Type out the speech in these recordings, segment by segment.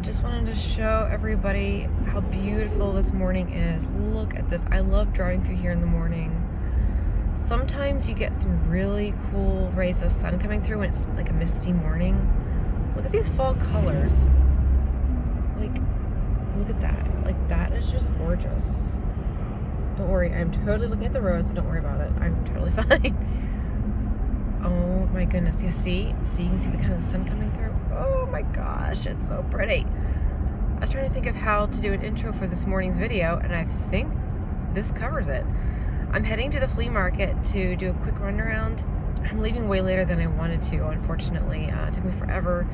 Just wanted to show everybody how beautiful this morning is. Look at this. I love driving through here in the morning. Sometimes you get some really cool rays of sun coming through when it's like a misty morning. Look at these fall colors. Like, look at that. Like, that is just gorgeous. Don't worry, I'm totally looking at the road, so don't worry about it. I'm totally fine. Oh my goodness. Yeah, see? See, you can see the kind of the sun coming through. Oh my gosh, it's so pretty. I was trying to think of how to do an intro for this morning's video, and I think this covers it. I'm heading to the flea market to do a quick run around. I'm leaving way later than I wanted to, unfortunately. It took me forever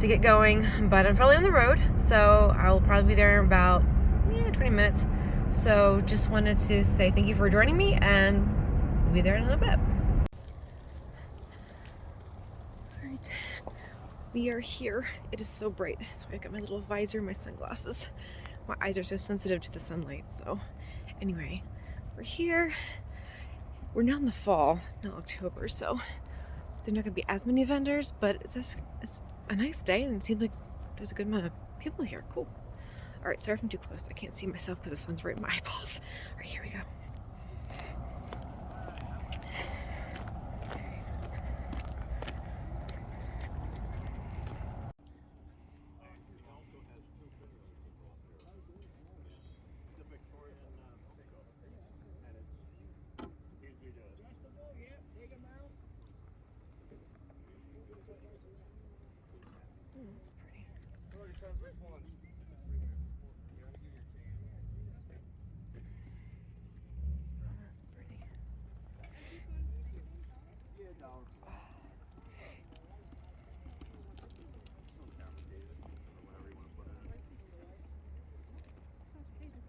to get going, but I'm probably on the road, so I'll probably be there in about 20 minutes. So just wanted to say thank you for joining me, and we'll be there in a little bit. All right, we are here. It is so bright. That's why I got my little visor and my sunglasses. My eyes are so sensitive to the sunlight. So anyway, we're here. We're now in the fall. It's not October, so there's not gonna be as many vendors, but it's a nice day, and it seems like there's a good amount of people here. Cool. All right, sorry if I'm too close. I can't see myself because the sun's right in my eyeballs. All right, here we go. That's pretty.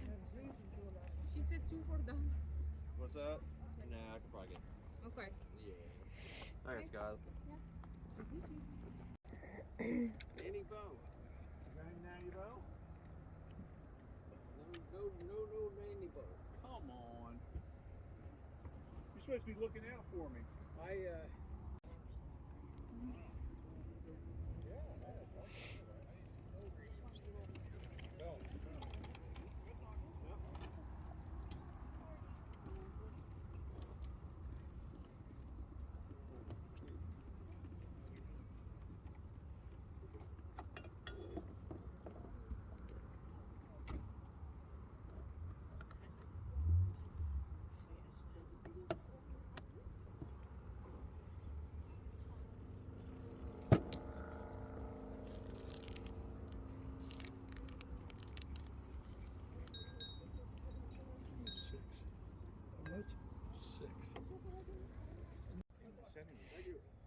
That's pretty. She said 2 for done. What's that? Nah, I could probably get. Okay. Yeah. Thanks, guys. Nanny Bo. Nanny Bo? No, Nanny Bo. Come on. You're supposed to be looking out for me.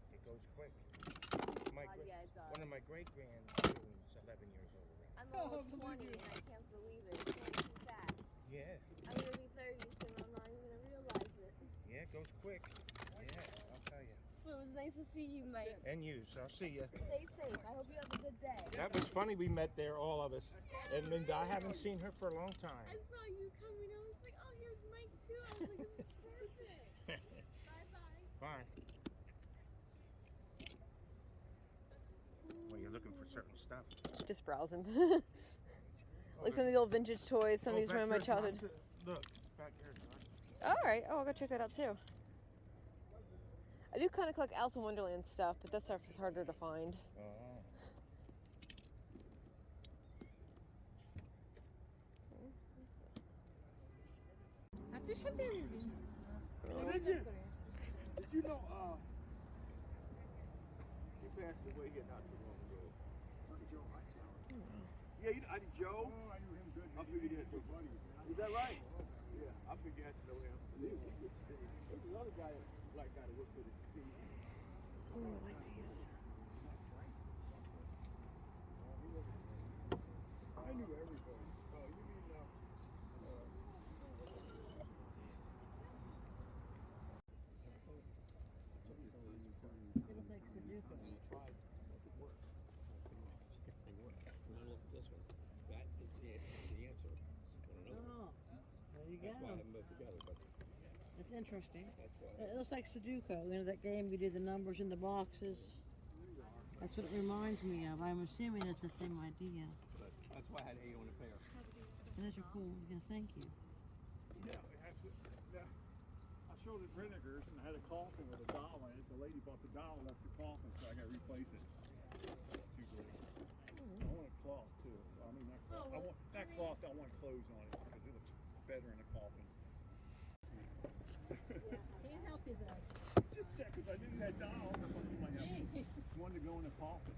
It goes quick. One of my great-grandchildren is 11 years old. I'm almost 20 and I can't believe it. It's going too fast. Yeah. I'm going to be 30 soon. I'm not even going to realize it. Yeah, it goes quick. Yeah, I'll tell you. Well, it was nice to see you, Mike. And you, so I'll see you. Stay safe. I hope you have a good day. That was funny. We met there, all of us. And Linda, I haven't seen her for a long time. I saw you coming. I was like, oh, here's Mike, too. I was like, this is perfect. Bye-bye. Bye. Well, you're looking for certain stuff. Just browsing. Like some of the old vintage toys. Some of these from my childhood. Look, back here. All right. Oh, I'll go check that out too. I do kind of collect Alice in Wonderland stuff, but that stuff is harder to find. Oh. Oh, did you? Did you know, he passed away here not too long ago. Joe, yeah, I did Joe. Oh, I knew him good. I figured you had good buddy. Is that right? Yeah, I figured you had to know him. He was good to see. There's another guy, black guy that worked for the city. Oh, I like these. I knew everybody. Oh, you mean It was like Sudoku. This one. That is the answer. Oh, there you That's why I go. haven't put together, but That's interesting. that's why. It looks like Sudoku. You know that game you do the numbers in the boxes? That's what it reminds me of. I'm assuming it's the same idea. That's why I had 8 on a pair. Those are cool. Yeah, thank you. Yeah, we have to. Yeah. I showed it Renegers and I had a coffin with a doll in it. The lady bought the doll off the coffin, so I got to replace it. It's too big. I want a cloth too. I mean, that cloth. I want that cloth. I want clothes on it because it looks better in a coffin. Can't help you though. Just check because I knew you had dolls. I thought you might have one to go in a coffin.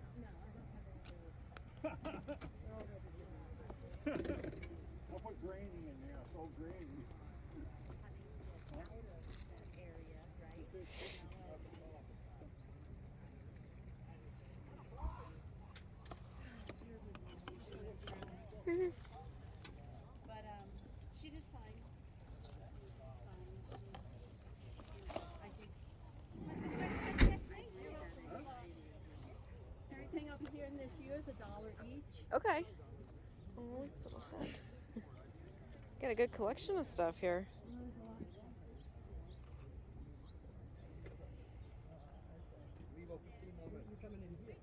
No, I don't have any. They're all over here. I put Granny in there. I sold Granny. Out of that area, right? But she did fine. I think everything over here in this year is $1 each. Okay. Oh, it's so fun. Got a good collection of stuff here. Leave about 15 more minutes. You're coming in here.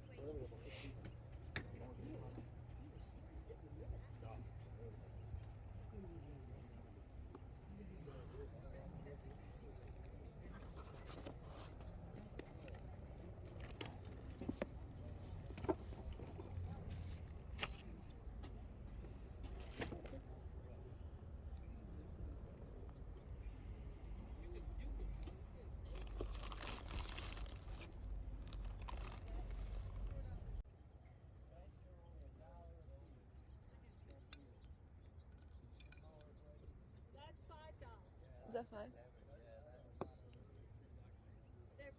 That's $5. Is that 5? They're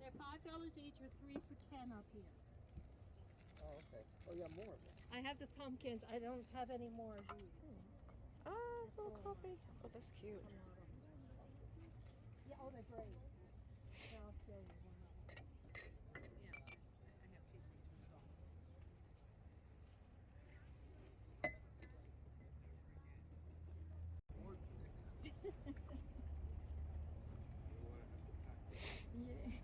they're $5 each or 3 for 10 up here. Oh, okay. Oh, you got more of them. I have the pumpkins. I don't have any more of these. Oh, it's a little coffee. Oh, that's cute. Yeah, oh, they're great. Yeah, I'll show you one of them. Yeah, I have two things wrong. Yeah. Who's in there?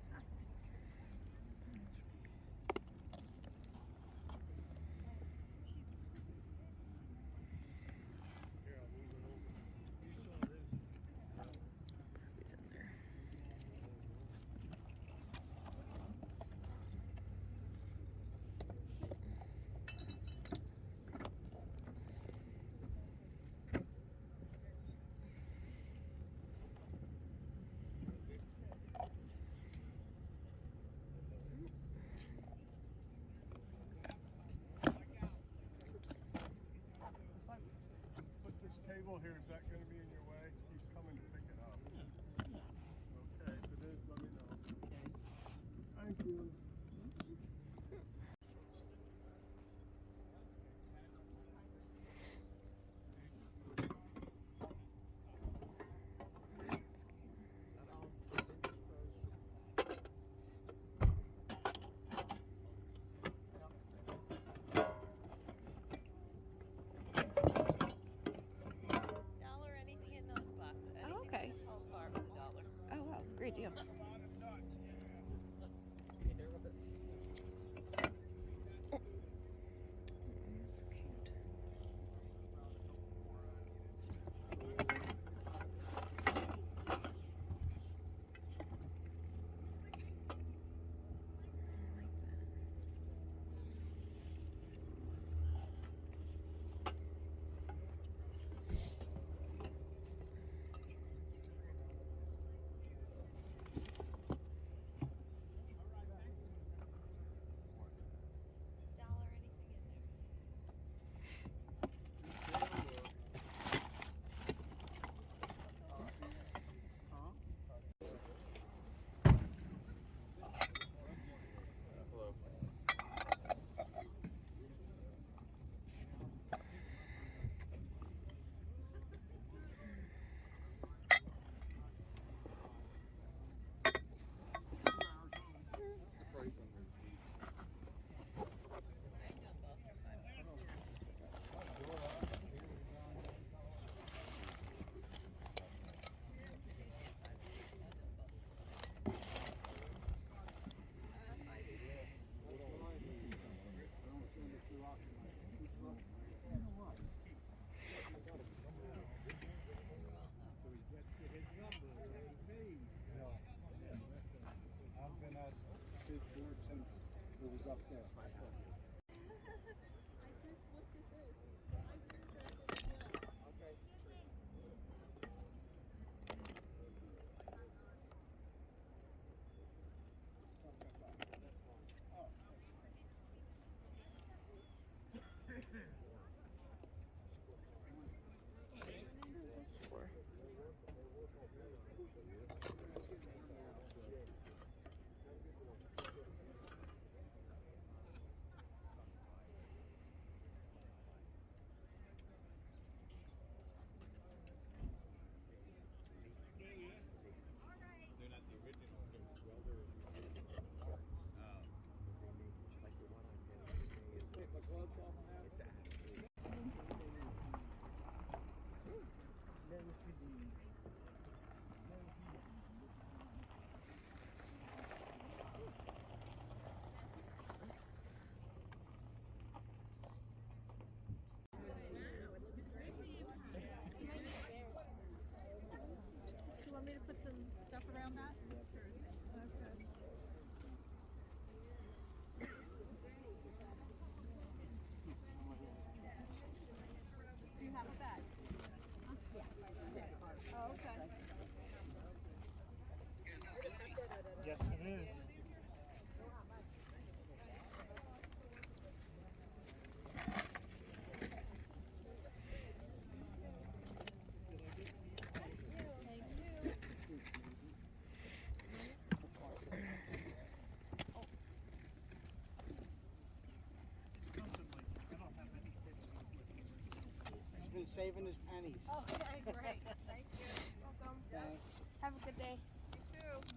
It was up there. I just looked at this. It's 5 years after the deal. Okay. That's for. They're not the original. Well, they're Like the one on take my gloves off on that. Let me see the. You want me to put some stuff around that? Okay. Do you have a bag? Oh, okay. Yes, it is. Thank you. He's been saving his pennies. Okay, great. Thank you. Welcome. Thanks. Have a good day. You too.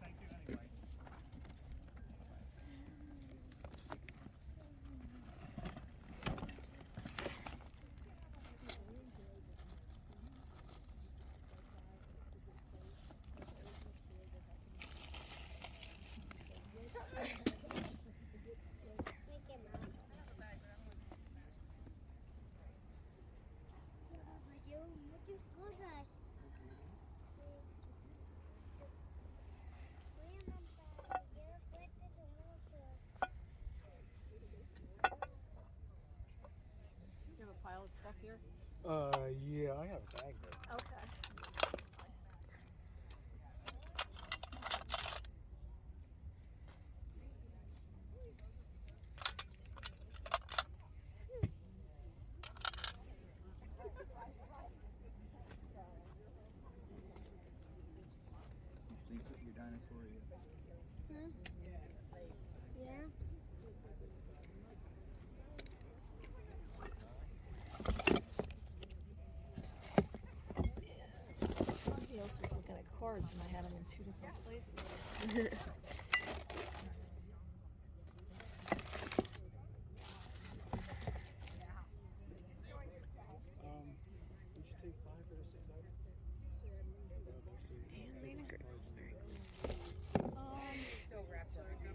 Thank you anyway. Muchas cosas. Voy a montar. Quiero cohetes hermosos. You have a pile of stuff here? Yeah, I have a bag there. Okay. You sleep with your dinosaur yet? Yeah. Somebody else was looking at cards and I had them in 2 different places. Would you take 5 for the 6 items? Animated groups. Very cool.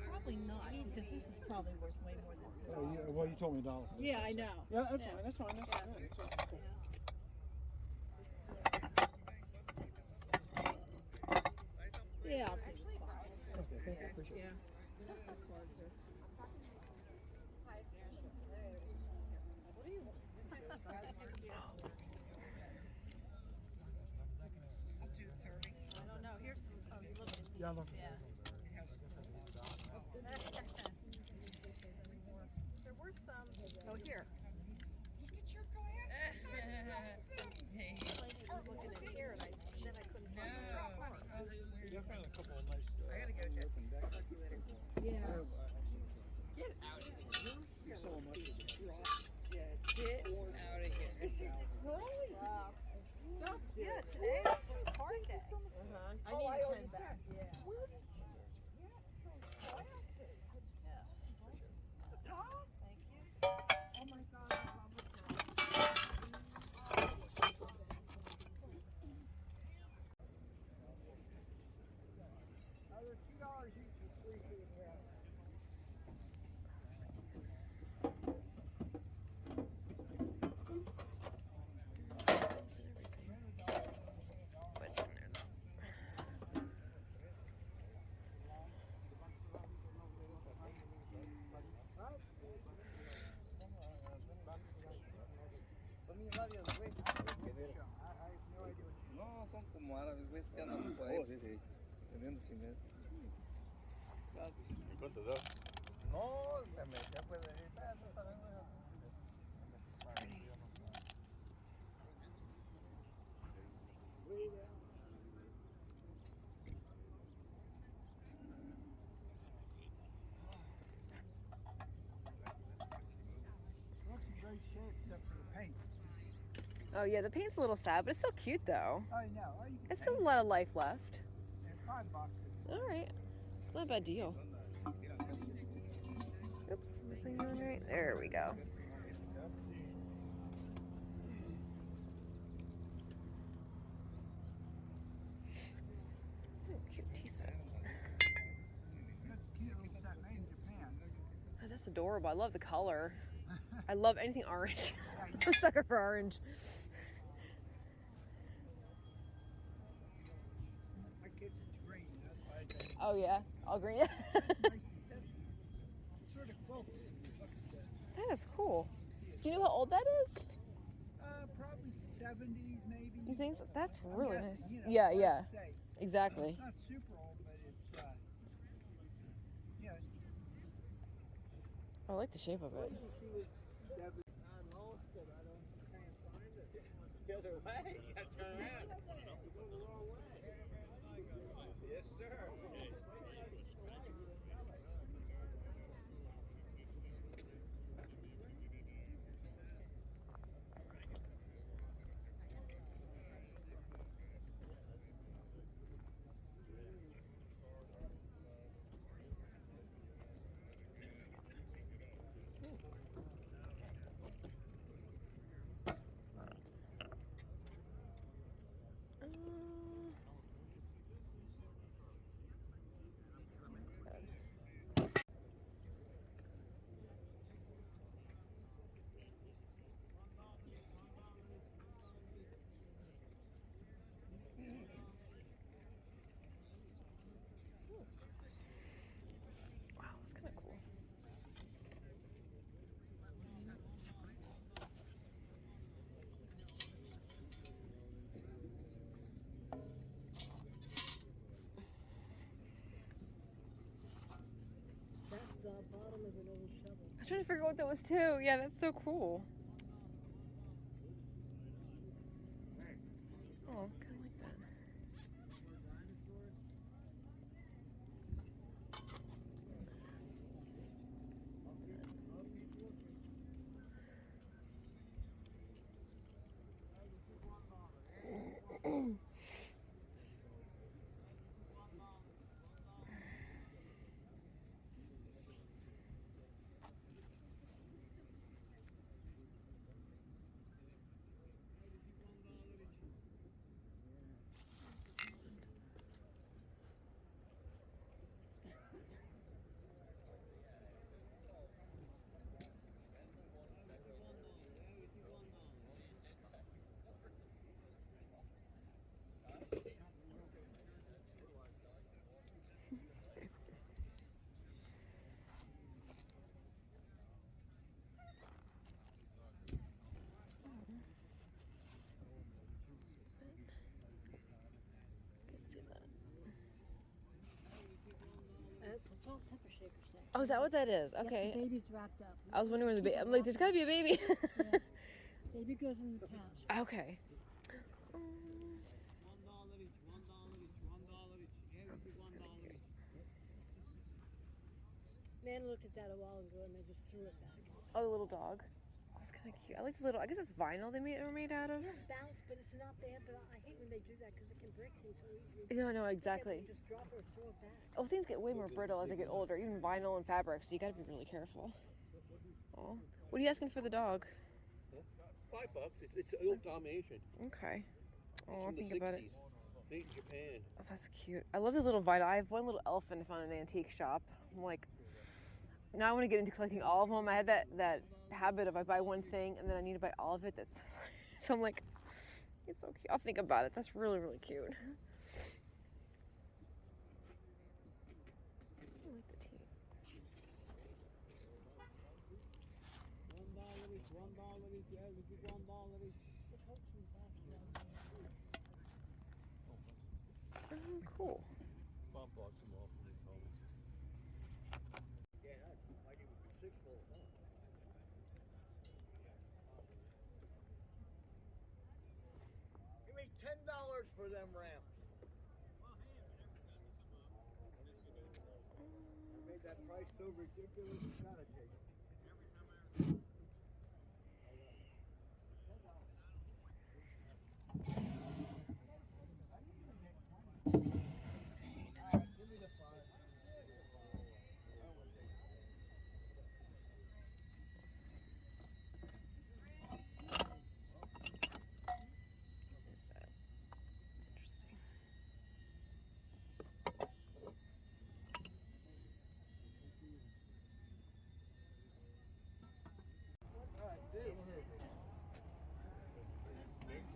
Probably not, because this is probably worth way more than Oh, yeah. Well, you told me $1 for this. Yeah, I so- know. Yeah, that's Yeah. fine. That's fine. That's Yeah. good. That's cool. Yeah, I'll take 5. Okay, thank you. Appreciate it. Yeah. The cards are. What do you want? I'll do 30. I don't know. Here's some. Oh, you look at these. Yeah, look. Yeah. It has There were some. Oh, here. Look at your glasses. I was looking in here and then I couldn't No. find the Yeah, I found a couple of nice. I gotta go, Jesse. Talk to you later. Yeah. Get out of here. You saw much of the drop. Yeah, get out of here. Is it curly? Wow. Stuff. Yeah, today was card day. Uh-huh. I Oh, need I a already 10 back. checked. Yeah. Where did you get those glasses? Yeah. $2 each is free for the ground. Oops, and everything. What's in there though? No, son como árabes, güey, que andan por ahí. Oh, sí, sí. Vendiendo chingadas. ¿Y cuánto da? No, me decía pues de ahí, está bien, güey. Looks in great shape except for the paint. Oh yeah, the paint's a little sad, but it's still cute though. Oh, no. Oh, you can It still has a paint lot of life left. it. $5. All right, not a bad deal. Oops, am I putting you on right? There we go. Oh, cute tea set. That's cute. Looks like made in Japan. Oh, that's adorable. I love the color. I love anything orange. I'm a sucker for orange. My kitchen's green. That's why I think Oh yeah, all green. it's sort of quilted. Look at that. That is cool. Do you know how old that is? Probably 70s, maybe. You think so? That's I'm really guessing, nice. you know, Yeah, hard to yeah, say. exactly. It's not super old, but it's, yeah. I like the shape of it. She was 70. I lost it. I can't find it. The other way. You gotta turn around. You're going the wrong way. Yes, sir. Wow, that's kind of cool. That's the bottom of an old shovel. I'm trying to figure out what that was too. Yeah, that's so cool. Oh, kind of like that. Can't see that. It's a salt pepper shaker stick. Oh, is that what that is? Yep, Okay. the baby's wrapped up. I was wondering where the baby. I'm like, there's got to be a baby. Yeah. Baby goes in the pouch. Okay. $1 each, $1 each. Yeah, This is gonna be great. Man looked at that a while ago and they just threw it back. Oh, the little dog. That's kind of cute. I like this little. I guess it's vinyl they were made out of. Yeah, it's balanced, but it's not bad. But I hate when they do that because it can break things so easily. No, You exactly. just drop it or throw it back. Oh, things get way more brittle as they get older, even vinyl and fabric, so you gotta be really careful. Oh. What are you asking for the dog? $5. It's an old Dalmatian. Okay. It's Oh, I'll from the think about it. 60s. Made in Japan. Oh, that's cute. I love this little vinyl. I have one little elephant I found in an antique shop. I'm like, now I want to get into collecting all of them. I had that habit of I buy one thing and then I need to buy all of it. That's so I'm like, it's so cute. I'll think about it. That's really, really cute. I like the tea. Oh, cool. Bob bought some off of his home. Yeah, I give it 6 full. Give me $10 for them ramps. I made that price so ridiculous, you gotta take it. Give me the 5. What is that?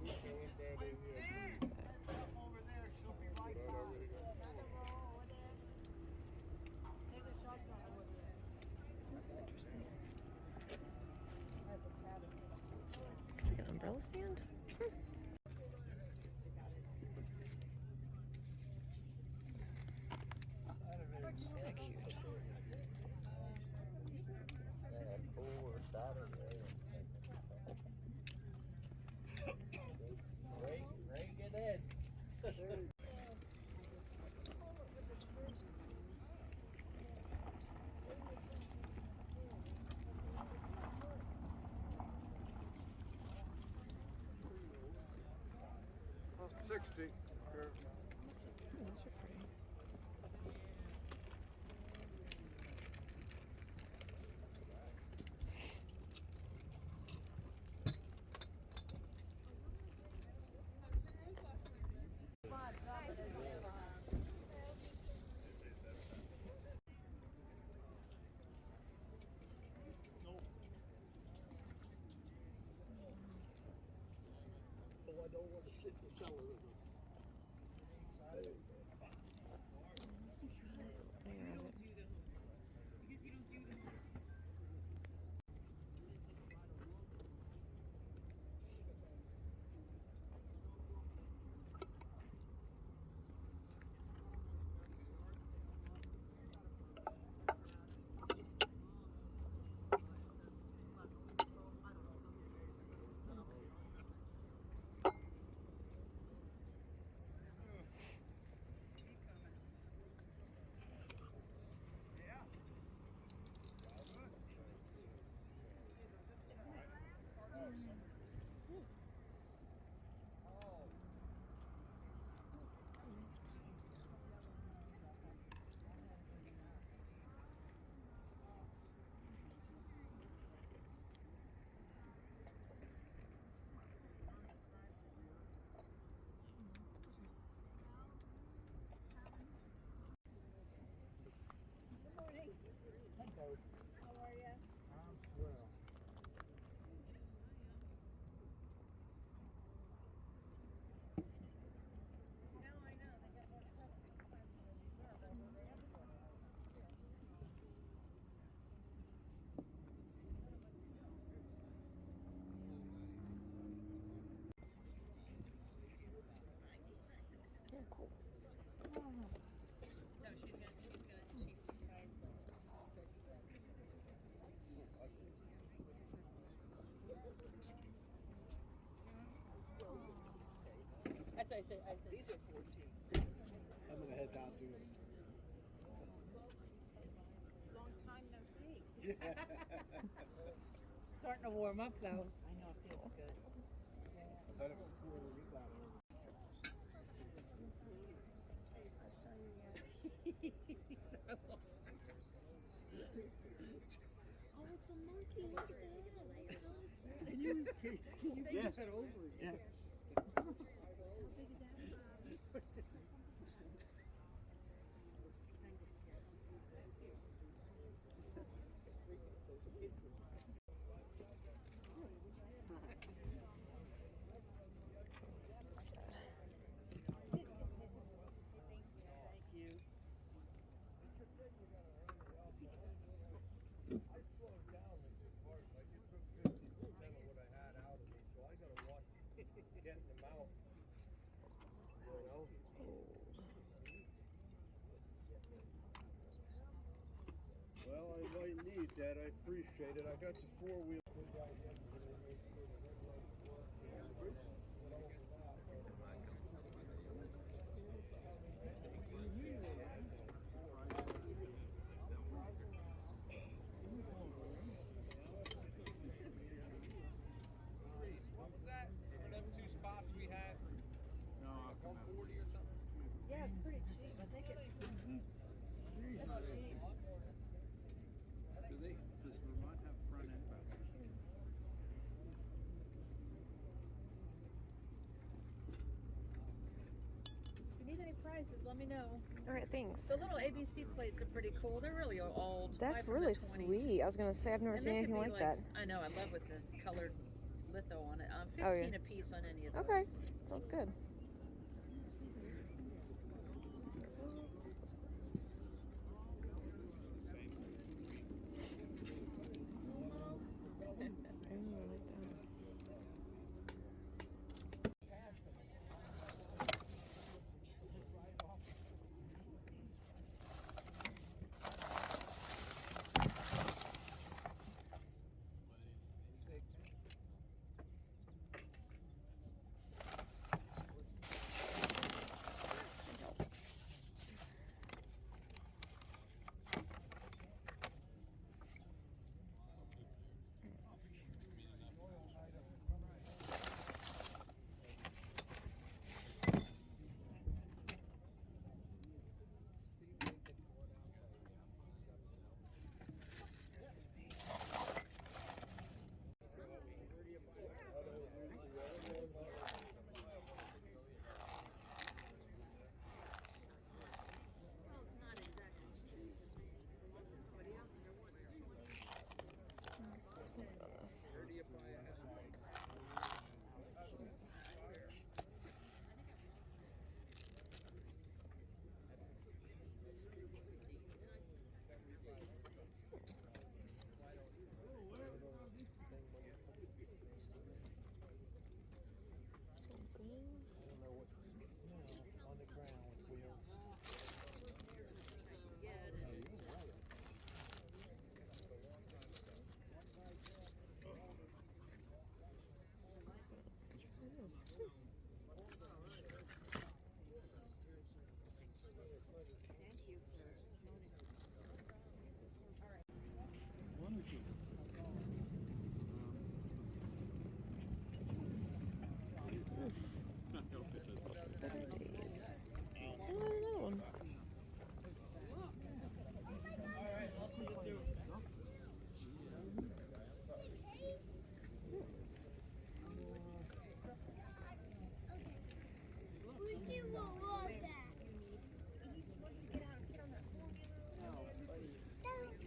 Interesting. That's interesting. It's like an umbrella stand? It's kind of cute. Break it in. Oh, 60. Here. Oh, those are pretty. Oh, I don't want to sit in the cellar with them. How are you? Well. I know. They got more stuff next time for the reserve over there. Oh, cool. No, she's fine. That's what I said. These are 14. I'm gonna head down to it. Long time no see. Starting to warm up though. I know, it feels good. I thought it was cool when you got here. Oh, it's a monkey. Look at that. Can you They use it over. Yes. How big is that? Getting them out. You know? Well, I might need that. I appreciate it. I got the four-wheel. What was that? For them 2 spots we had? No, I'll come out. 140 or something? Yeah, it's pretty cheap. I think it's cheap. Does Vermont have front end back? If you need any prices, let me know. All right, thanks. The little ABC plates are pretty cool. They're really old. That's Buy from really the 20s. sweet. I was gonna say I've never And seen they could anything be like that. I know. I love with the colored litho on it. 15 Oh, yeah. a piece on any of those. Okay, sounds good.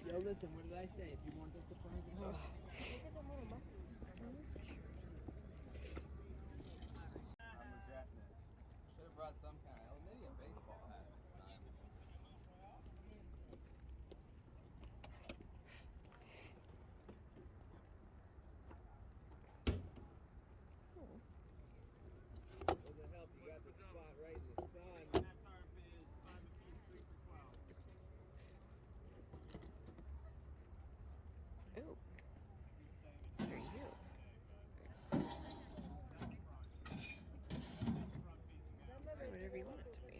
Yo, listen, what did I say? If you want this to burn the home. Should have brought some kind of, maybe a baseball hat next time. Doesn't help, you got the spot right in the sun. Ooh. There you go. Whatever you want it to be.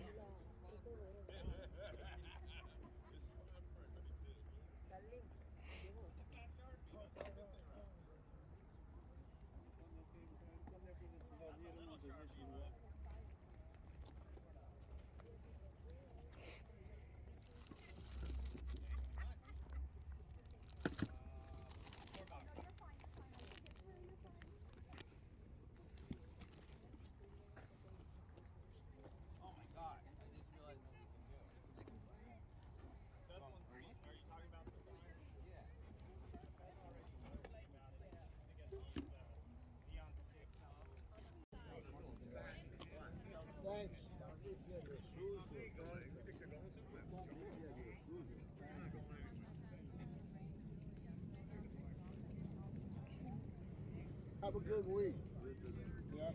Have a good week. Yeah.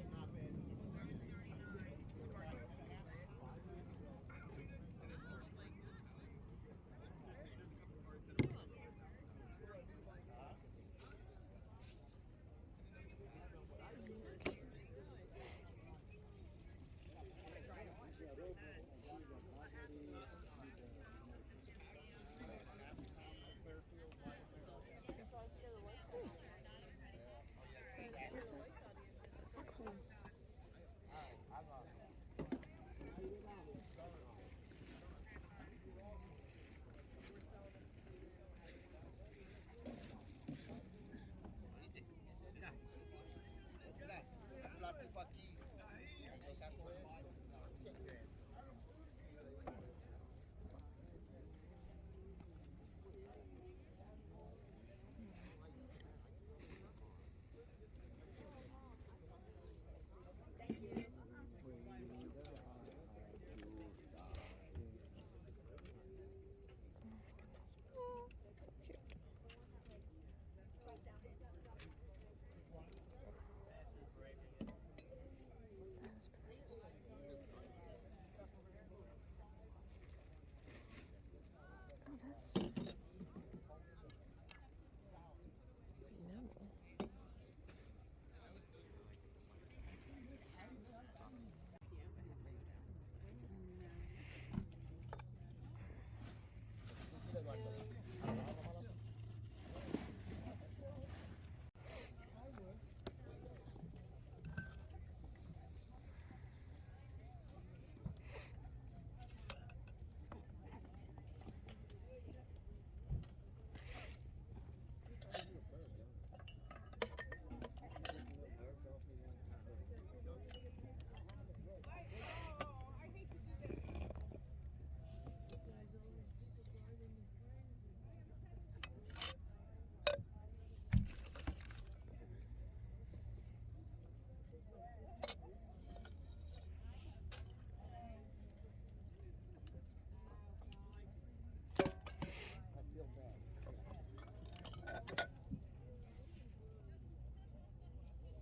Oh, that's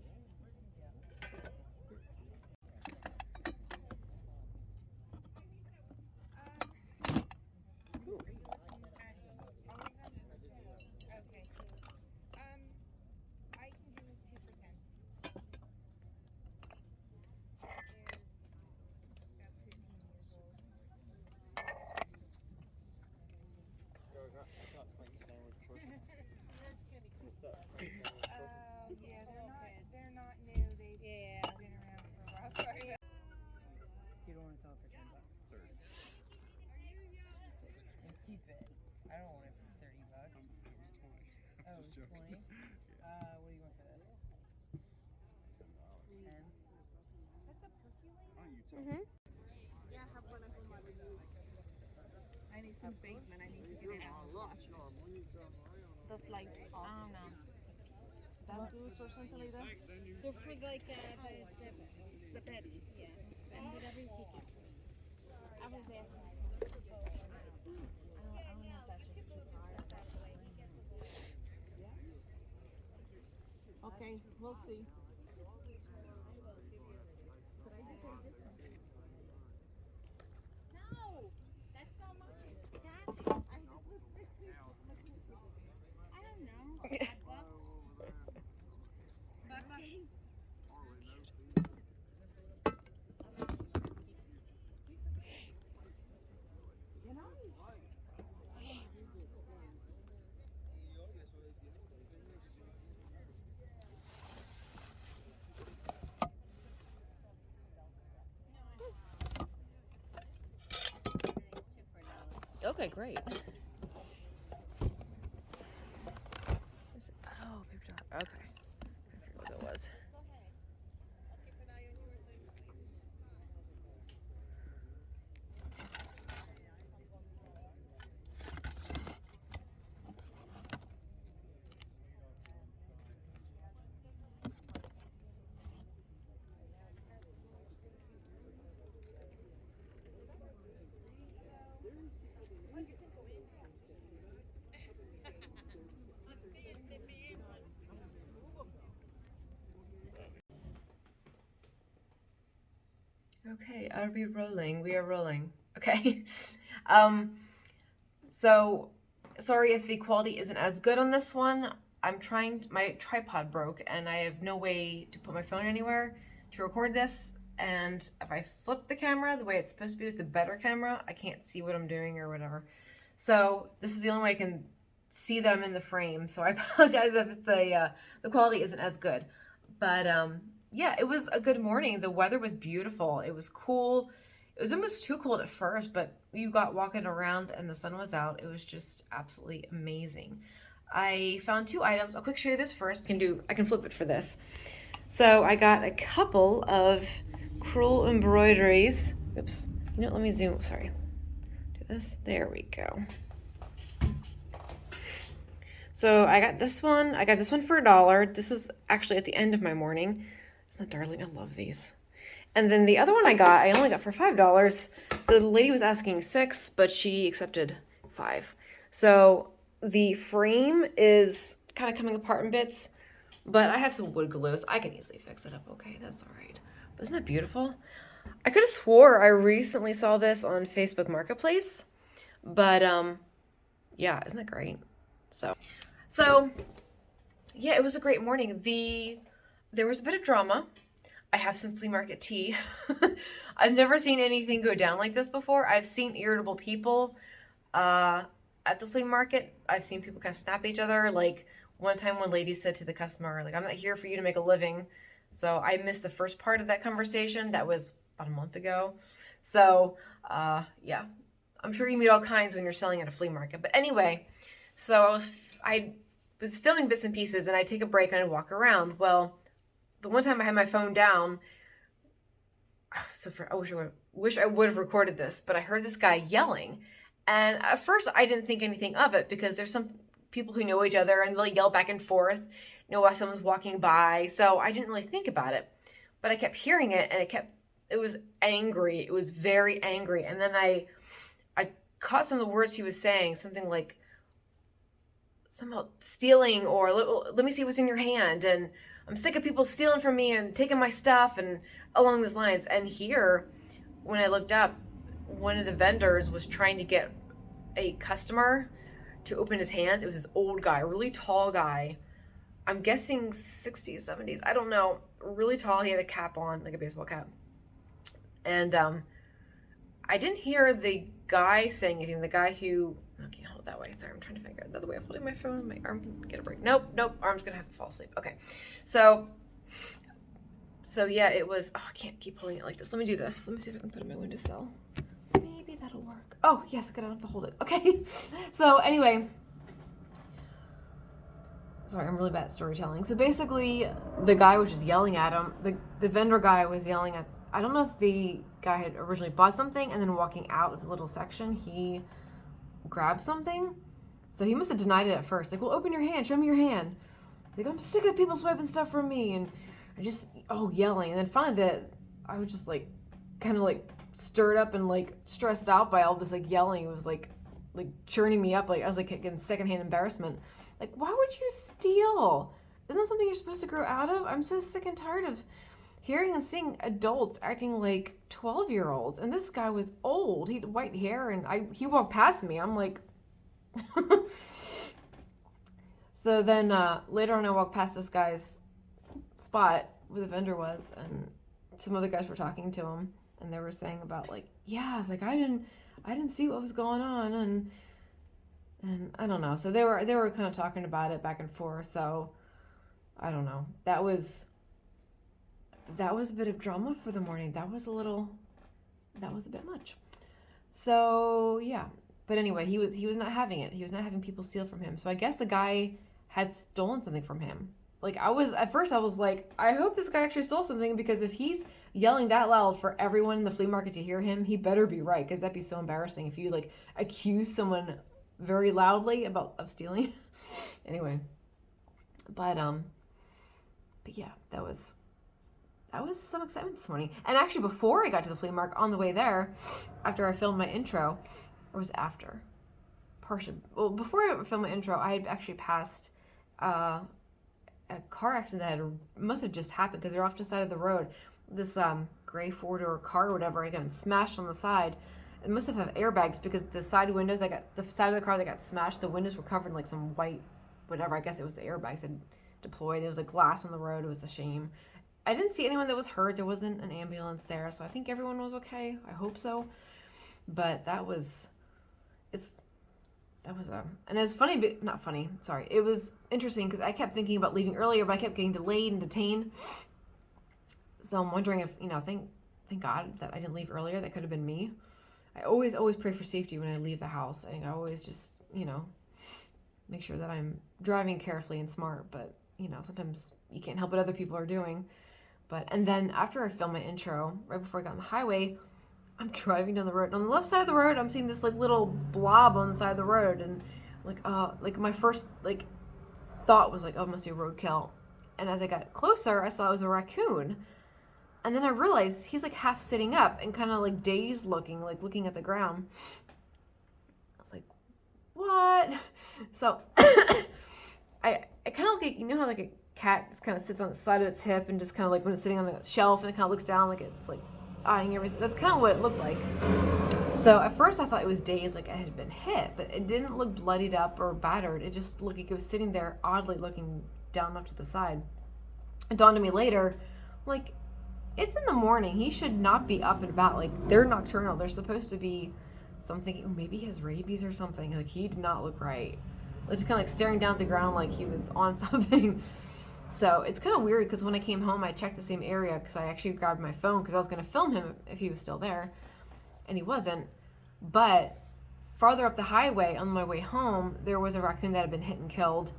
enamel. I can do 2 for 10. They're about 15 years old. Yeah, they're not new. They've been around for a while. Sorry. You don't want to sell it for $10. 30. Just keep it. I don't want it for $30. It was 20. Oh, Just it's joking. 20? Yeah. What do you want for this? $10. That's a percolator? Oh, you tell Mm-hmm. Yeah, I have one at home already. I need some basement. I need to get it out. That's like Oh no. that goods or something like that. They're for like The petty. yeah, spend whatever you can. I was asking. I don't know if that's just too hard. Okay, we'll see. No, that's not mine. Kathy. I don't know. $5. Okay, great. Oh, paper towel. Okay. I forget what it was. Okay, are we rolling? We are rolling. Okay. um, so sorry if the quality isn't as good on this one. My tripod broke and I have no way to put my phone anywhere to record this. And if I flip the camera the way it's supposed to be with the better camera, I can't see what I'm doing or whatever. So this is the only way I can see that I'm in the frame. So I apologize if the quality isn't as good. But yeah, it was a good morning. The weather was beautiful. It was cool. It was almost too cold at first, but you got walking around and the sun was out. It was just absolutely amazing. I found 2 items. I'll quick show you this first. I can flip it for this. So I got a couple of crewel embroideries. Oops. You know, let me zoom. Sorry. Do this. There we go. So I got this one. I got this one for $1. This is actually at the end of my morning. Isn't that darling? I love these. And then the other one I only got for $5. The lady was asking $6, but she accepted $5. So the frame is kind of coming apart in bits, but I have some wood glue, so I can easily fix it up. Okay, that's all right. But isn't that beautiful? I could have swore I recently saw this on Facebook Marketplace, but yeah, isn't that great? So yeah, it was a great morning. There was a bit of drama. I have some flea market tea. I've never seen anything go down like this before. I've seen irritable people at the flea market. I've seen people kind of snap at each other. Like one time one lady said to the customer, like, I'm not here for you to make a living. So I missed the first part of that conversation. That was about a month ago. So yeah, I'm sure you meet all kinds when you're selling at a flea market. But anyway, so I was filming bits and pieces and I'd take a break and I'd walk around. Well, the one time I had my phone down, I wish I would have recorded this, but I heard this guy yelling. And at first I didn't think anything of it because there's some people who know each other and they'll yell back and forth, while someone's walking by. So I didn't really think about it, but I kept hearing it and it was angry. It was very angry. And then I caught some of the words he was saying, something like, somehow stealing, or let me see what's in your hand, and I'm sick of people stealing from me and taking my stuff, and along those lines. And here, when I looked up, one of the vendors was trying to get a customer to open his hands. It was this old guy, a really tall guy. I'm guessing 60s, 70s. I don't know. Really tall. He had a cap on, like a baseball cap. And I didn't hear the guy saying anything. The guy who... I can't hold it that way. Sorry, I'm trying to figure out another way of holding my phone. My arm can get a break. Nope. Arm's gonna have to fall asleep. Okay. So yeah, it was... Oh, I can't keep holding it like this. Let me do this. Let me see if I can put it in my windowsill. Maybe that'll work. Oh, yes, I don't have to hold it. Okay. So anyway... Sorry, I'm really bad at storytelling. So basically, the guy was just yelling at him. The vendor guy was yelling at... I don't know if the guy had originally bought something and then walking out of the little section, he grabbed something. So he must have denied it at first. Like, well, open your hand. Show me your hand. Like, I'm sick of people swiping stuff from me. And I just, yelling. And then finally, I was just, like, kind of, like, stirred up and, like, stressed out by all this, like, yelling. It was, like churning me up. Like, I was, like, getting secondhand embarrassment. Like, why would you steal? Isn't that something you're supposed to grow out of? I'm so sick and tired of hearing and seeing adults acting like 12-year-olds. And this guy was old. He had white hair, and he walked past me. I'm like... So then later on I walked past this guy's spot where the vendor was, and some other guys were talking to him, and they were saying about, like, yeah, I was like, I didn't see what was going on, and I don't know. So they were kind of talking about it back and forth. So I don't know. That was a bit of drama for the morning. That was a bit much. So yeah. But anyway, he was not having it. He was not having people steal from him. So I guess the guy had stolen something from him. Like, at first I was like, I hope this guy actually stole something, because if he's yelling that loud for everyone in the flea market to hear him, he better be right, because that'd be so embarrassing if you, like, accuse someone very loudly of stealing. Anyway, but yeah, that was some excitement this morning. And actually, before I got to the flea market, on the way there, after I filmed my intro, or was after? Well, before I filmed my intro, I had actually passed a car accident that must have just happened, because they're off to the side of the road. This gray four-door car or whatever. I got smashed on the side. It must have airbags because the side windows, the side of the car that got smashed, the windows were covered in like some white, whatever. I guess it was the airbags had deployed. It was like glass on the road. It was a shame. I didn't see anyone that was hurt. There wasn't an ambulance there, so I think everyone was okay. I hope so. But and it was funny, but not funny. Sorry, it was interesting because I kept thinking about leaving earlier, but I kept getting delayed and detained. So I'm wondering if thank God that I didn't leave earlier. That could have been me. I always pray for safety when I leave the house. I always just make sure that I'm driving carefully and smart. But sometimes you can't help what other people are doing. And then after I filmed my intro, right before I got on the highway, I'm driving down the road. On the left side of the road, I'm seeing this like little blob on the side of the road, and like my first thought was like, oh, it must be a roadkill. And as I got closer, I saw it was a raccoon. And then I realized he's like half sitting up and kind of like dazed looking, like looking at the ground. I was like, what? So I kind of like, how like a cat just kind of sits on the side of its hip and just kind of like when it's sitting on a shelf and it kind of looks down like it's like eyeing everything. That's kind of what it looked like. So at first I thought it was dazed, like it had been hit, but it didn't look bloodied up or battered. It just looked like it was sitting there oddly looking down off to the side. It dawned on me later, like, it's in the morning. He should not be up and about. Like, they're nocturnal. They're supposed to be something. Oh, maybe he has rabies or something. Like, he did not look right. Like, just kind of like staring down at the ground like he was on something. So it's kind of weird because when I came home, I checked the same area because I actually grabbed my phone because I was going to film him if he was still there. And he wasn't. But farther up the highway on my way home, there was a raccoon that had been hit and killed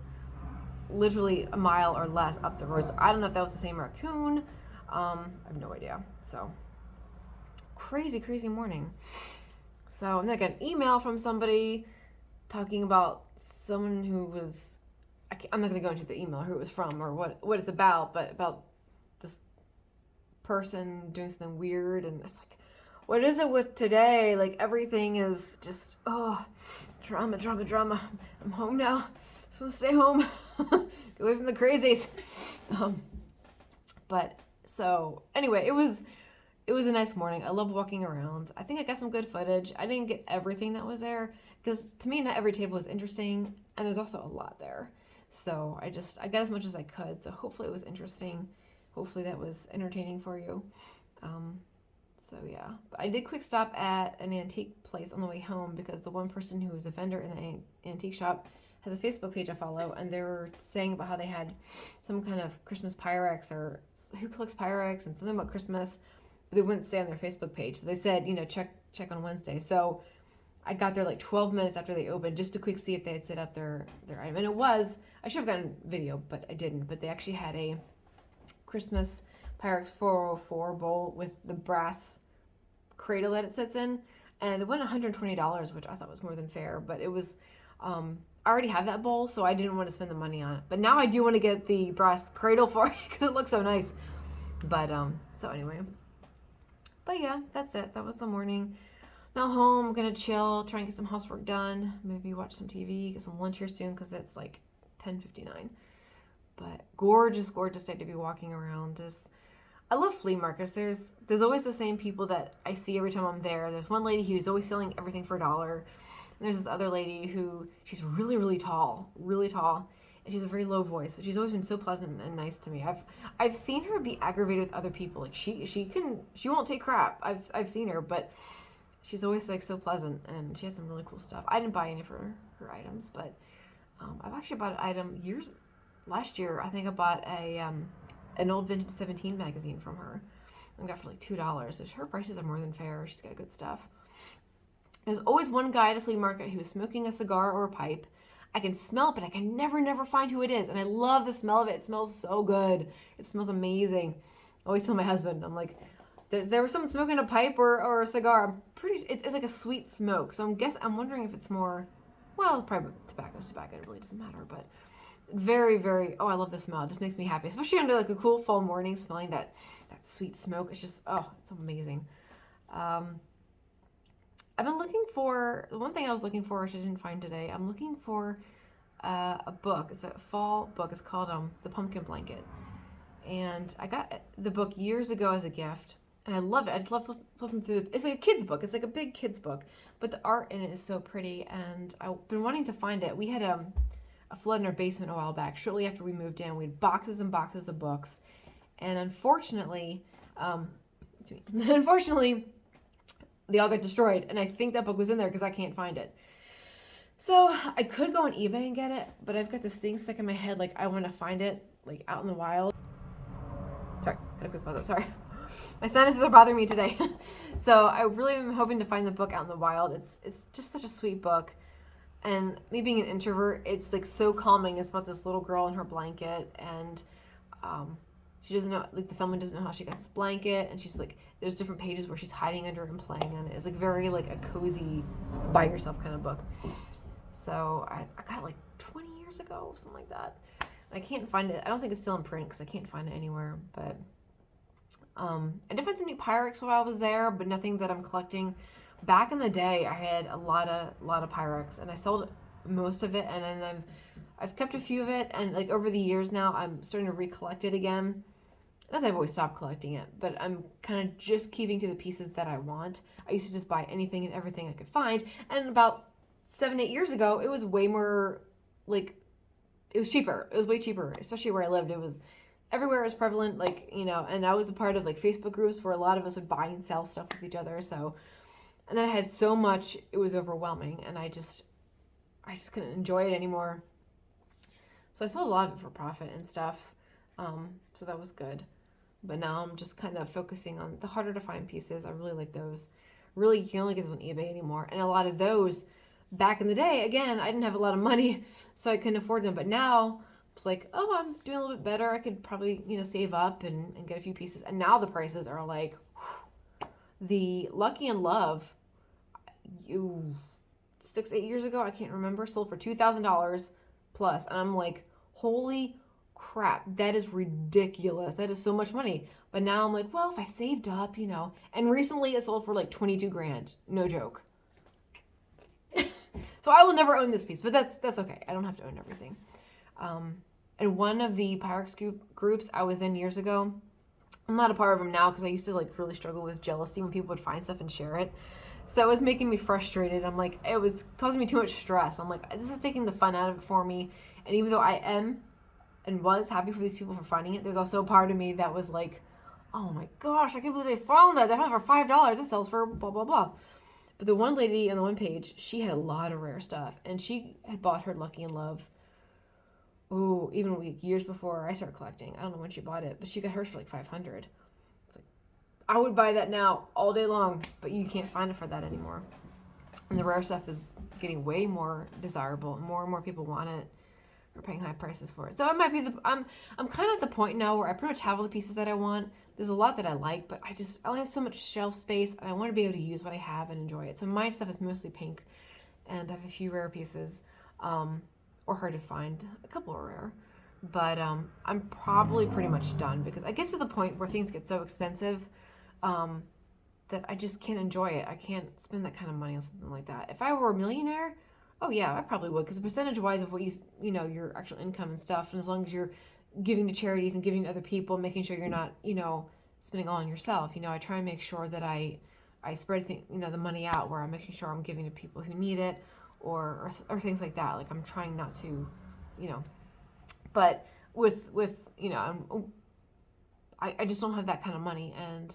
literally a mile or less up the road. So I don't know if that was the same raccoon. I have no idea. So crazy morning. So and then I got an email from somebody talking about someone who was, I'm not going to go into the email who it was from or what it's about, but about this person doing something weird. And it's like, what is it with today? Like everything is just, drama. I'm home now. I'm supposed to stay home. Get away from the crazies. But so anyway, it was a nice morning. I love walking around. I think I got some good footage. I didn't get everything that was there because to me, not every table was interesting, and there's also a lot there. So I got as much as I could. So hopefully it was interesting. Hopefully that was entertaining for you. So yeah, but I did quick stop at an antique place on the way home because the one person who was a vendor in the antique shop has a Facebook page I follow, and they were saying about how they had some kind of Christmas Pyrex or who collects Pyrex and something about Christmas, but they wouldn't say on their Facebook page. So they said, check on Wednesday. So I got there like 12 minutes after they opened just to quick see if they had set up their item. And I should have gotten video, but I didn't. But they actually had a Christmas Pyrex 404 bowl with the brass cradle that it sits in. And it went $120, which I thought was more than fair. But it was, I already have that bowl, so I didn't want to spend the money on it. But now I do want to get the brass cradle for it because it looks so nice. But, so anyway. But yeah, that's it. That was the morning. Now home, I'm going to chill, try and get some housework done. Maybe watch some TV, get some lunch here soon because it's like 10:59. But gorgeous day to be walking around. I love flea markets. There's always the same people that I see every time I'm there. There's one lady who's always selling everything for $1. And there's this other lady who, she's really tall, and she has a very low voice, but she's always been so pleasant and nice to me. I've seen her be aggravated with other people. Like she won't take crap. I've seen her, but she's always like so pleasant, and she has some really cool stuff. I didn't buy any of her items, but I've actually bought an item last year. I think I bought an old vintage 17 magazine from her. I got it for like $2. So her prices are more than fair. She's got good stuff. There's always one guy at a flea market who's smoking a cigar or a pipe. I can smell it, but I can never find who it is. And I love the smell of it. It smells so good. It smells amazing. I always tell my husband, I'm like, there was someone smoking a pipe or a cigar. It's like a sweet smoke. So I'm wondering if it's more, well, probably tobacco's tobacco. It really doesn't matter. But very, I love the smell. It just makes me happy. Especially under like a cool fall morning, smelling that sweet smoke. It's just, it's amazing. I've been looking for, the one thing I was looking for, which I didn't find today, I'm looking for a book. It's a fall book. It's called The Pumpkin Blanket. And I got the book years ago as a gift. and I love it. I just love flipping through. It's like a kid's book. It's like a big kid's book, but the art in it is so pretty, and I've been wanting to find it. We had a flood in our basement a while back. Shortly after we moved in, we had boxes and boxes of books, and unfortunately, unfortunately, they all got destroyed, and I think that book was in there because I can't find it. So I could go on eBay and get it, but I've got this thing stuck in my head, like I want to find it, like out in the wild. Sorry, gotta quick pause. Sorry, my sinuses are bothering me today. So I really am hoping to find the book out in the wild. It's just such a sweet book, and me being an introvert, it's like so calming. It's about this little girl in her blanket, and she doesn't know, like the family doesn't know how she got this blanket, and she's like, there's different pages where she's hiding under and playing on it. It's like very like a cozy, by yourself kind of book. So I got it like 20 years ago, something like that. And I can't find it. I don't think it's still in print because I can't find it anywhere. But I did find some neat Pyrex while I was there, but nothing that I'm collecting. Back in the day, I had a lot of Pyrex, and I sold most of it, and then I've kept a few of it, and like over the years now, I'm starting to recollect it again. Not that I've always stopped collecting it, but I'm kind of just keeping to the pieces that I want. I used to just buy anything and everything I could find, and about 7-8 years ago, it was way more, like, it was cheaper. It was way cheaper, especially where I lived. It was, everywhere it was prevalent, like, you know, and I was a part of, like, Facebook groups where a lot of us would buy and sell stuff with each other, so, and then I had so much, it was overwhelming, and I just couldn't enjoy it anymore. So I sold a lot of it for profit and stuff, so that was good. But now I'm just kind of focusing on the harder to find pieces. I really like those. Really, you can only get those on eBay anymore, and a lot of those, back in the day, again, I didn't have a lot of money, so I couldn't afford them. But now it's like, oh, I'm doing a little bit better. I could probably, you know, save up and get a few pieces. And now the prices are like, whew. The Lucky in Love, 6-8 years ago, I can't remember, sold for $2,000 plus. And I'm like, holy crap, that is ridiculous. That is so much money. But now I'm like, well, if I saved up, you know. And recently it sold for like 22 grand. No joke. So I will never own this piece, but that's okay. I don't have to own everything. And one of the Pyrex groups I was in years ago, I'm not a part of them now because I used to like really struggle with jealousy when people would find stuff and share it. So it was making me frustrated. I'm like, it was causing me too much stress. I'm like, this is taking the fun out of it for me. And even though I am and was happy for these people for finding it, there's also a part of me that was like, oh my gosh, I can't believe they found that. They found it for $5. It sells for blah, blah, blah. But the one lady on the one page, she had a lot of rare stuff. And she had bought her Lucky in Love, even like years before I started collecting. I don't know when she bought it, but she got hers for like $500. It's like, I would buy that now all day long, but you can't find it for that anymore. And the rare stuff is getting way more desirable. More and more people want it. We're paying high prices for it. So it might be I'm kind of at the point now where I pretty much have all the pieces that I want. There's a lot that I like, but I only have so much shelf space, and I want to be able to use what I have and enjoy it. So my stuff is mostly pink, and I have a few rare pieces, or hard to find. A couple are rare, but I'm probably pretty much done because I get to the point where things get so expensive that I just can't enjoy it. I can't spend that kind of money on something like that. If I were a millionaire, oh yeah, I probably would, because percentage-wise of what you know, your actual income and stuff, and as long as you're giving to charities and giving to other people, making sure you're not, you know, spending all on yourself. You know, I try and make sure that I spread the money out where I'm making sure I'm giving to people who need it, or things like that. Like I'm trying not to, you know, but with you know, I just don't have that kind of money, and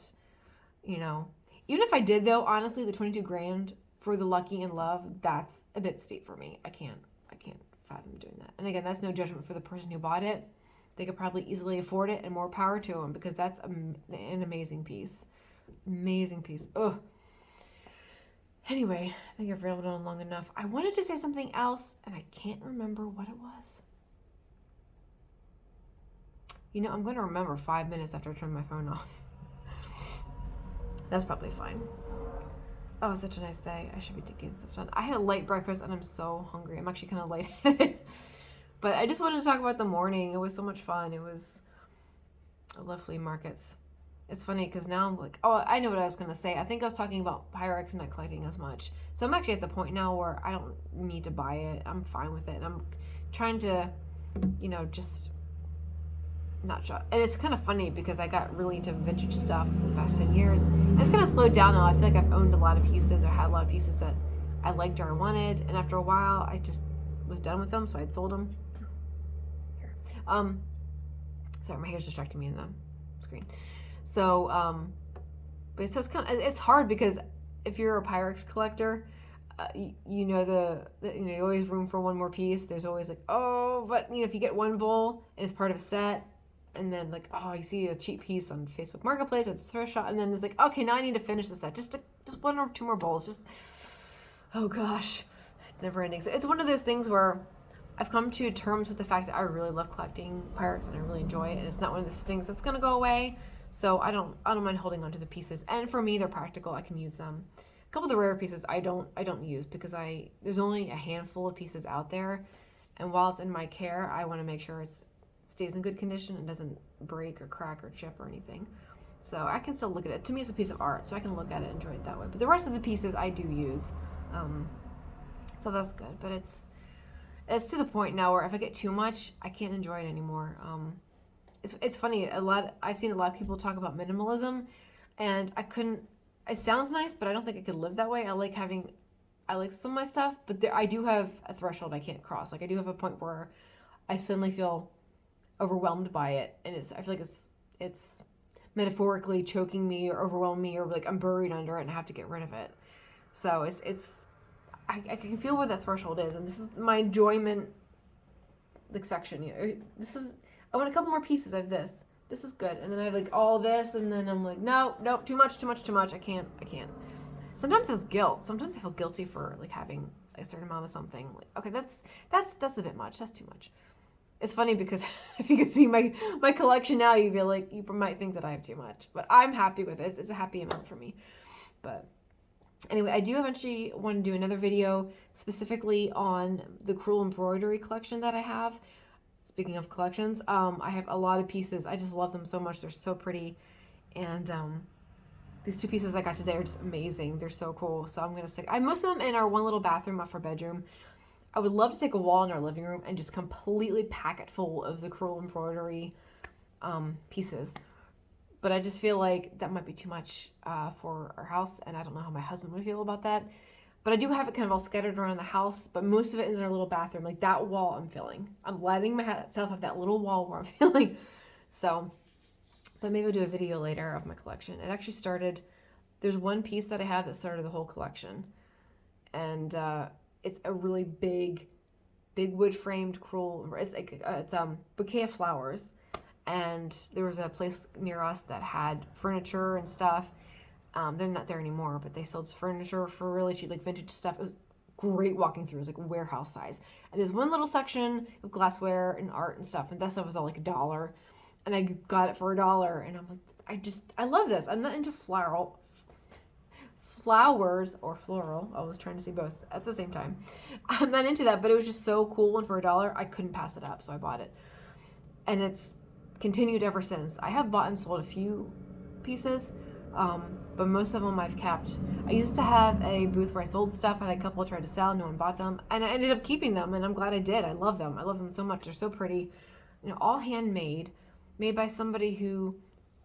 you know, even if I did though, honestly, the 22 grand for the Lucky in Love, that's a bit steep for me. I can't fathom doing that. And again, that's no judgment for the person who bought it. They could probably easily afford it, and more power to them, because that's an amazing piece. Amazing piece. Ugh. Anyway, I think I've railed on long enough. I wanted to say something else, and I can't remember what it was. You know, I'm going to remember 5 minutes after I turn my phone off. That's probably fine. Oh, it's such a nice day. I should be getting stuff done. I had a late breakfast, and I'm so hungry. I'm actually kind of late. But I just wanted to talk about the morning. It was so much fun. I love flea markets. It's funny because now I'm like, oh, I know what I was going to say. I think I was talking about Pyrex and not collecting as much. So I'm actually at the point now where I don't need to buy it. I'm fine with it. And I'm trying to, you know, just not shot. And it's kind of funny because I got really into vintage stuff for the past 10 years. And it's kind of slowed down now. I feel like I've owned a lot of pieces or had a lot of pieces that I liked or I wanted. And after a while, I just was done with them, so I'd sold them. Here. Sorry, my hair's distracting me in the screen. So, but so it's hard because if you're a Pyrex collector, you know you always room for one more piece. There's always like, oh, but if you get one bowl and it's part of a set, and then like, oh, you see a cheap piece on Facebook Marketplace or the thrift shop, and then it's like, okay, now I need to finish the set. Just one or two more bowls. Just, oh gosh, it's never ending. So it's one of those things where I've come to terms with the fact that I really love collecting Pyrex and I really enjoy it, and it's not one of those things that's gonna go away. So I don't mind holding on to the pieces, and for me, they're practical. I can use them. A couple of the rare pieces I don't use because there's only a handful of pieces out there, and while it's in my care, I want to make sure it stays in good condition and doesn't break or crack or chip or anything. So I can still look at it. To me, it's a piece of art, so I can look at it and enjoy it that way. But the rest of the pieces I do use, so that's good. But it's to the point now where if I get too much, I can't enjoy it anymore. It's funny. I've seen a lot of people talk about minimalism, and I couldn't. It sounds nice, but I don't think I could live that way. I like some of my stuff, but I do have a threshold I can't cross. Like I do have a point where I suddenly feel overwhelmed by it, and I feel like it's metaphorically choking me or overwhelming me, or like I'm buried under it and I have to get rid of it. So I can feel where that threshold is, and this is my enjoyment like section. I want a couple more pieces of this. This is good. And then I have like all this, and then I'm like, no, too much. I can't. Sometimes it's guilt. Sometimes I feel guilty for like having a certain amount of something. Like, okay, that's a bit much. That's too much. It's funny because if you can see my collection now, you might think that I have too much, but I'm happy with it. It's a happy amount for me. But anyway, I do eventually want to do another video specifically on the crewel embroidery collection that I have. Speaking of collections, I have a lot of pieces. I just love them so much. They're so pretty. And these two pieces I got today are just amazing. They're so cool. So I'm going to stick... most of them in our one little bathroom off our bedroom. I would love to take a wall in our living room and just completely pack it full of the crewel embroidery pieces. But I just feel like that might be too much for our house. And I don't know how my husband would feel about that. But I do have it kind of all scattered around the house, but most of it is in our little bathroom. Like that wall I'm filling. I'm letting myself have that little wall where I'm filling. So, but maybe I'll do a video later of my collection. It actually started, there's one piece that I have that started the whole collection. And it's a really big wood framed crewel, it's like, it's bouquet of flowers. And there was a place near us that had furniture and stuff. They're not there anymore, but they sold furniture for really cheap, like vintage stuff. It was great walking through. It was like warehouse size. And there's one little section of glassware and art and stuff, and that stuff was all like $1. And I got it for $1, and I'm like, I love this. I'm not into flowers or floral. I was trying to say both at the same time. I'm not into that, but it was just so cool, and for $1, I couldn't pass it up, so I bought it. And it's continued ever since. I have bought and sold a few pieces, but most of them I've kept. I used to have a booth where I sold stuff, and a couple tried to sell, no one bought them, and I ended up keeping them, and I'm glad I did. I love them so much. They're so pretty, all handmade, made by somebody who,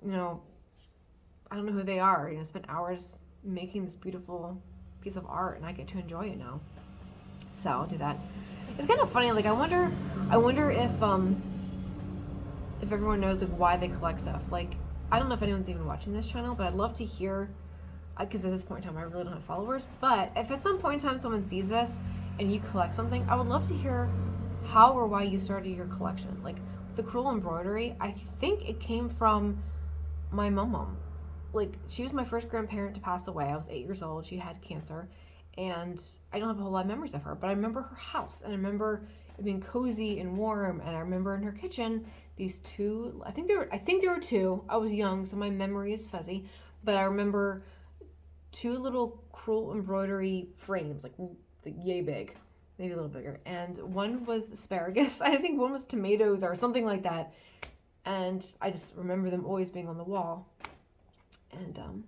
I don't know who they are, spent hours making this beautiful piece of art, and I get to enjoy it now. So I'll do that. It's kind of funny, like I wonder if everyone knows like why they collect stuff. Like, I don't know if anyone's even watching this channel, but I'd love to hear, because at this point in time I really don't have followers, but if at some point in time someone sees this and you collect something, I would love to hear how or why you started your collection. Like the crewel embroidery, I think it came from my mom. Like, she was my first grandparent to pass away. I was 8 years old. She had cancer, and I don't have a whole lot of memories of her, but I remember her house, and I remember it being cozy and warm, and I remember in her kitchen these two, I think there were two. I was young, so my memory is fuzzy, but I remember two little crewel embroidery frames, like yay big, maybe a little bigger, and one was asparagus. I think one was tomatoes or something like that, and I just remember them always being on the wall. And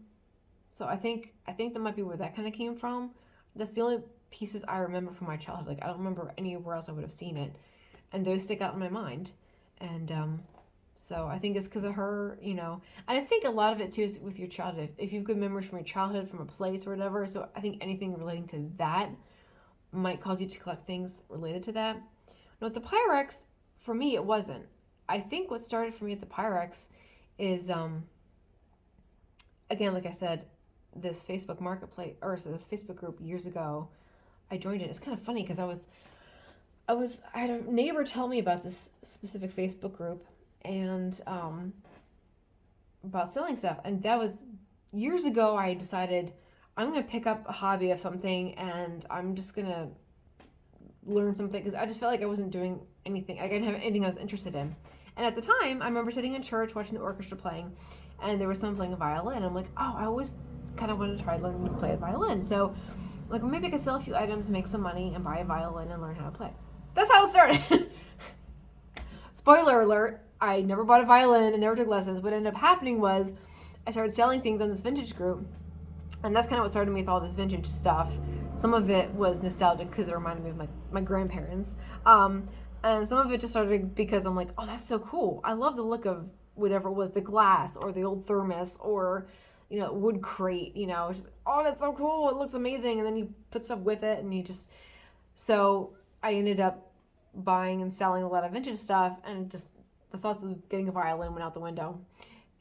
so I think that might be where that kind of came from. That's the only pieces I remember from my childhood. Like, I don't remember anywhere else I would have seen it, and those stick out in my mind. And So I think it's because of her, you know. And I think a lot of it too is with your childhood. If you've good memories from your childhood, from a place or whatever. So I think anything relating to that might cause you to collect things related to that. Now with the Pyrex, for me it wasn't. I think what started for me at the Pyrex is again, like I said, this Facebook marketplace or so this Facebook group years ago. I joined it. It's kind of funny because I had a neighbor tell me about this specific Facebook group and about selling stuff, and that was years ago. I decided I'm gonna pick up a hobby of something and I'm just gonna learn something because I just felt like I wasn't doing anything. I didn't have anything I was interested in. And at the time, I remember sitting in church watching the orchestra playing, and there was someone playing a violin. I'm like, oh, I always kind of wanted to try learning to play a violin. So, like, well, maybe I could sell a few items, make some money, and buy a violin and learn how to play. That's how it started. Spoiler alert, I never bought a violin and never took lessons. What ended up happening was I started selling things on this vintage group, and that's kind of what started me with all this vintage stuff. Some of it was nostalgic because it reminded me of my grandparents. And some of it just started because I'm like, oh, that's so cool. I love the look of whatever it was, the glass or the old thermos or, you know, wood crate, you know, just, oh, that's so cool. It looks amazing. And then you put stuff with it and you just, so I ended up buying and selling a lot of vintage stuff, and just the thoughts of getting a violin went out the window.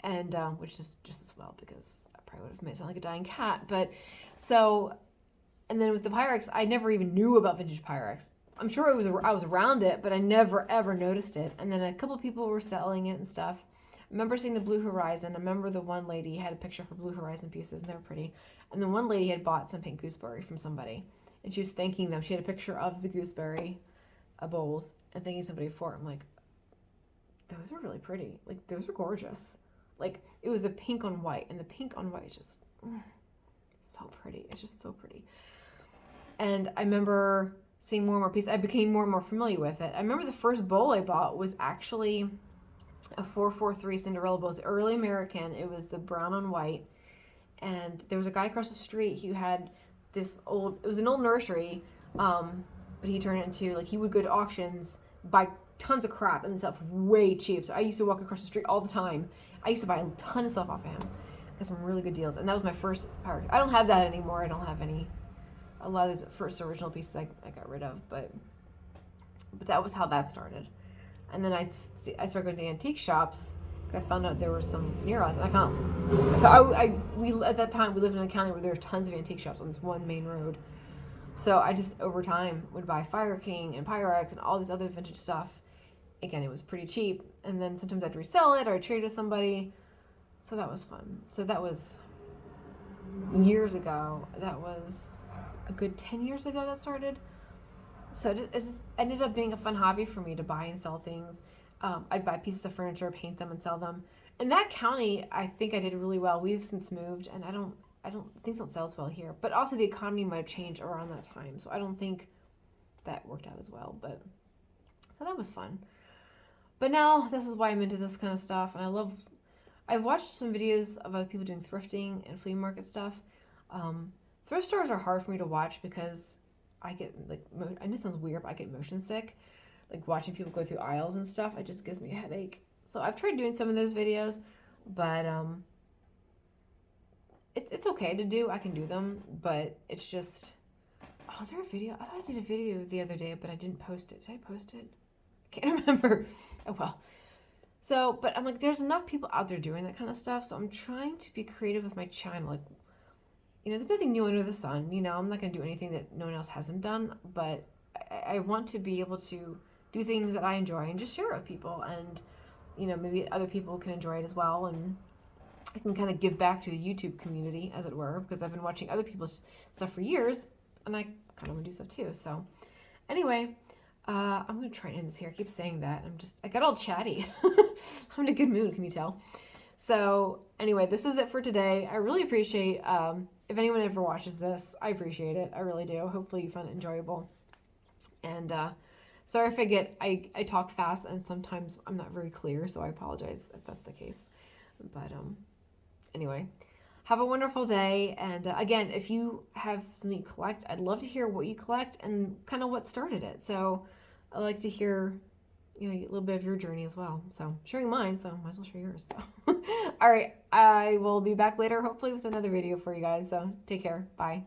And, which is just as well because I probably would have made it sound like a dying cat. But so, and then with the Pyrex, I never even knew about vintage Pyrex. I'm sure I was around it, but I never ever noticed it. And then a couple people were selling it and stuff. I remember seeing the Blue Horizon. I remember the one lady had a picture for Blue Horizon pieces, and they were pretty. And then one lady had bought some pink gooseberry from somebody, and she was thanking them. She had a picture of the gooseberry bowls and thanking somebody for it. I'm like, those are really pretty. Like, those are gorgeous. Like, it was a pink on white, and the pink on white is just so pretty. It's just so pretty. And I remember seeing more and more pieces. I became more and more familiar with it. I remember the first bowl I bought was actually a 443 Cinderella bowl. It was early American. It was the brown on white. And there was a guy across the street who had this old, it was an old nursery, but he turned it into, like, he would go to auctions, buy tons of crap and stuff way cheap. So I used to walk across the street all the time. I used to buy a ton of stuff off of him. Got some really good deals. And that was my first part. I don't have that anymore. I don't have any. A lot of those first original pieces I got rid of, but that was how that started. And then I started going to antique shops. I found out there were some near us, and I found we at that time we lived in a county where there were tons of antique shops on this one main road. So I just over time would buy Fire King and Pyrex and all this other vintage stuff. Again, it was pretty cheap, and then sometimes I'd resell it or I'd trade with somebody. So that was fun. So that was years ago. That was a good 10 years ago that started. So it ended up being a fun hobby for me to buy and sell things. I'd buy pieces of furniture, paint them, and sell them. In that county, I think I did really well. We've since moved, and I don't things don't sell as well here. But also the economy might have changed around that time, so I don't think that worked out as well. But so that was fun. But now this is why I'm into this kind of stuff, and I've watched some videos of other people doing thrifting and flea market stuff. Thrift stores are hard for me to watch because I get, like, I know it sounds weird, but I get motion sick. Like, watching people go through aisles and stuff, it just gives me a headache. So I've tried doing some of those videos, but it's okay to do. I can do them, but it's just, oh, is there a video? I thought I did a video the other day, but I didn't post it. Did I post it? I can't remember. Oh, well. So, but I'm like, there's enough people out there doing that kind of stuff, so I'm trying to be creative with my channel. Like, you know, there's nothing new under the sun. You know, I'm not going to do anything that no one else hasn't done, but I want to be able to do things that I enjoy and just share it with people. And, you know, maybe other people can enjoy it as well. And I can kind of give back to the YouTube community, as it were, because I've been watching other people's stuff for years, and I kind of want to do stuff too. So anyway, I'm going to try and end this here. I keep saying that. I got all chatty. I'm in a good mood, can you tell? So anyway, this is it for today. I really appreciate, if anyone ever watches this, I appreciate it. I really do. Hopefully you found it enjoyable. And sorry if I talk fast and sometimes I'm not very clear, so I apologize if that's the case. But anyway, have a wonderful day. And again, if you have something you collect, I'd love to hear what you collect and kind of what started it. So I like to hear, you know, a little bit of your journey as well. So I'm sharing mine, so might as well share yours. So all right, I will be back later, hopefully with another video for you guys. So take care. Bye.